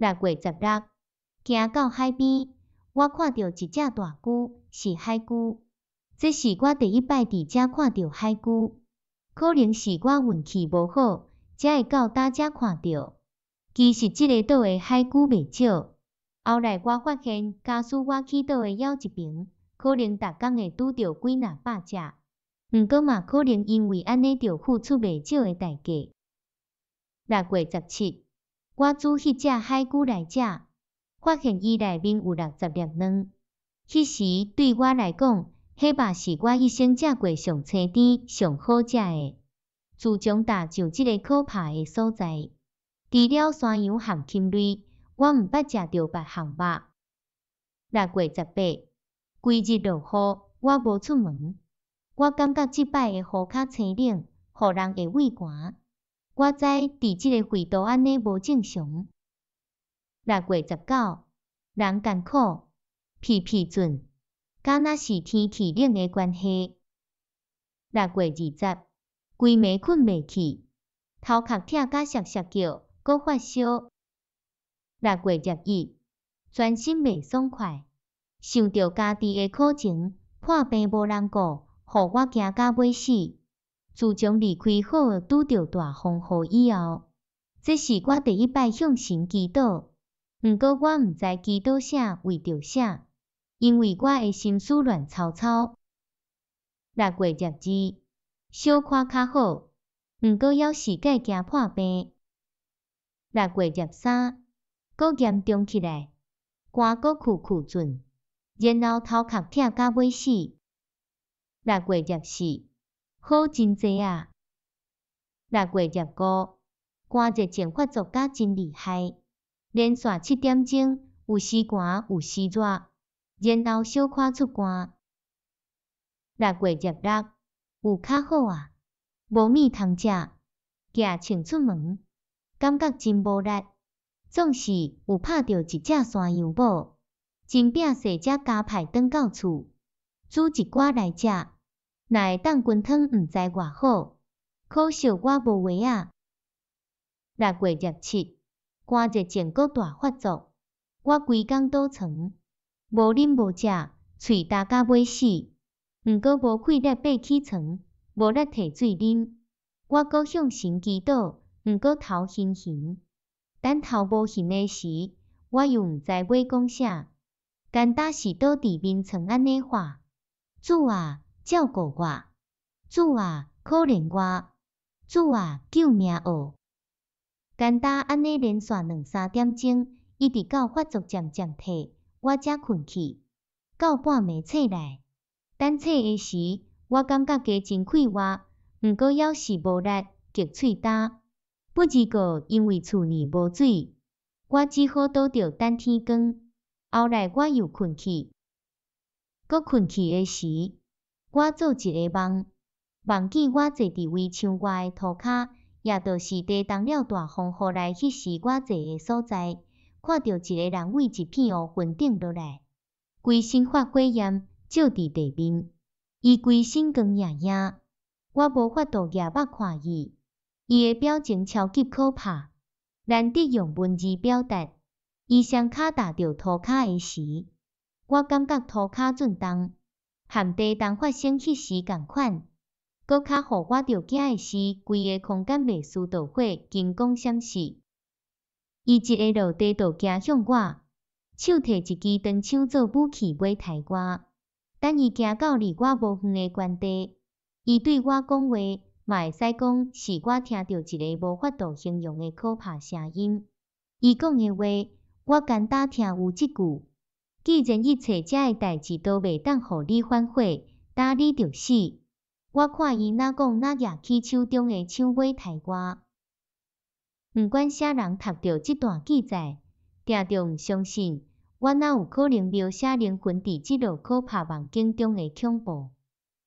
6月16，行到海边，我看到一只大龟，是海龟。这是我第一摆伫遮看到海龟，可能是我运气无好，才会到搭遮看到。其实这个岛的海龟袂少。后来我发现，假使我去岛的枵一爿，可能逐工会拄到几若百只。毋过嘛，可能因为安尼着付出袂少的代价。6月17，我煮迄只海龟来食，发现伊内面有60粒卵。迄时对我来讲，迄肉是我一生食过上青甜、上好食的。自从踏上这个可怕的所在，除了山羊和禽类，我毋捌食到别项肉。6月18，规日落雨，我无出门。我感觉即摆的雨较清冷，互人会畏寒。我知伫即个纬度安尼无正常。6月19，人艰苦，疲疲倦，敢若是天气冷的关系。6月20，规暝困袂去，头壳痛甲涩涩叫，搁发烧。6月21，全身袂爽快，想着家己的苦情，破病无人顾，互我惊甲要死。自从离开好学拄着大风雨以后，这是我第一摆向神祈祷。毋过我毋知祈祷啥为着啥，因为我的心思乱糟糟。6月22，小可较好，毋过还是计惊破病。6月23，搁严重起来，肝搁酷准，然后头壳痛甲要死。6月24，好真济啊。6月25，寒热症发作甲真厉害，连续7点钟，有时寒有时热，然后小可出汗。6月26，有较好啊，无物通食，举穿出门，感觉真无力。总是有拍到一只山羊母，真拼势才加派转到厝，煮一寡来食。若会当滚汤，毋知偌好。可惜我无话仔。6月27，寒热症搁大发作，我规工倒床，无啉无食，喙焦甲要死。毋过无气力爬起床，无力摕水啉。我搁向神祈祷，毋过头晕晕。等头无晕的时，我又毋知要讲啥，干焦是倒伫眠床安尼喊：主啊，照顾我！主啊，可怜我！主啊，救命哦！干焦安尼连续2-3点钟，一直到发作渐渐退，我才困去。到半暝醒来，等醒的时，我感觉加真快活，毋过还是无力，极喙焦。不过因为厝内无水，我只好倒着等天光。后来我又困去，搁困去的时，我做一个梦，梦见我坐伫围墙外的涂骹，也就是地动了大风雨来迄时我坐的所在，看到一个人为一片乌云顶落来，规身发火焰，照伫地面，伊规身光影影，我无法度举目看伊。伊的表情超级可怕，难得用文字表达。伊双脚踏着涂骹的时，我感觉涂骹震动，和地动发生迄时共款。搁较互我着惊的是，规个空间袂输着火，金光闪烁。伊一个落地就行向我，手摕一支长枪做武器要杀我。等伊行到离我无远的原地，伊对我讲话。嘛会使讲是我听到一个无法度形容的可怕声音。伊讲的话，我简单听有一句：既然一切遮的代志都袂当互你反悔，打你就死。我看伊哪讲哪举起手中的枪要杀我。毋管啥人读到这段记载，定着毋相信，我哪有可能描写灵魂伫这落可怕梦境中的恐怖？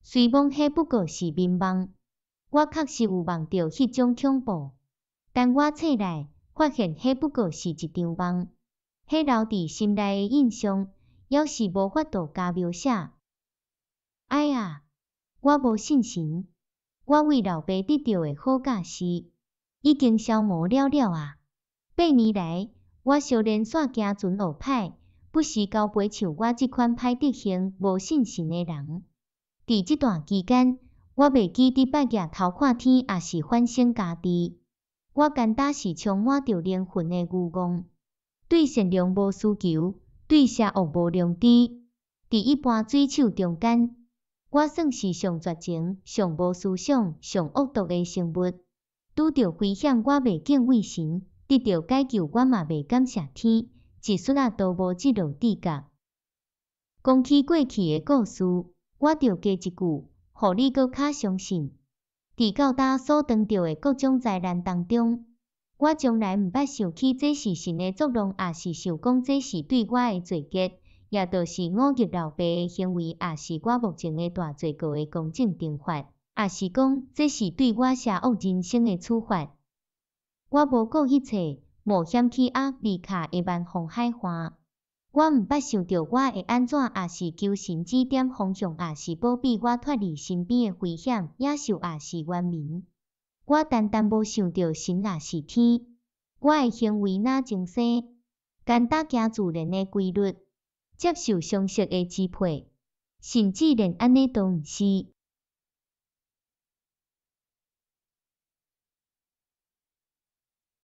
虽讲迄不过是眠梦。我确实有梦到迄种恐怖，但我醒来发现迄不过是一场梦，迄留伫心内的印象，还是无法度加描写。哎呀，我无信心，我为老爸得到的好假是已经消磨了啊！8年来，我小连续行船学歹，不时交陪像我即款歹德行、无信心的人。伫即段期间，我袂记伫八夜头看天，也是反省家己。我简单是充满着灵魂的愚妄，对善良无需求，对邪恶无良知。伫一般水手中间，我算是上绝情、上无思想、上恶毒的生物。拄着危险，我袂敬畏神；得到解救，我嘛袂感谢天。一丝仔都无即落智觉。讲起过去的故事，我着加一句，互你搁较相信。伫到搭所当到的各种灾难当中，我从来毋捌想起这是神的作弄，也是想讲这是对我的罪孽，也就是忤逆老爸的行为，也是我目前的大罪过的公正惩罚，也是讲这是对我邪恶人生的处罚。我无顾一切，冒险去阿弗利卡的蛮荒海岸。我毋捌想到我会安怎，也是求神指点方向，也是保庇我脱离身边的危险，野兽也是原民。我单单无想到神也是天。我的行为哪精细，简单行自然的规律，接受常识的支配，甚至连安尼都毋是。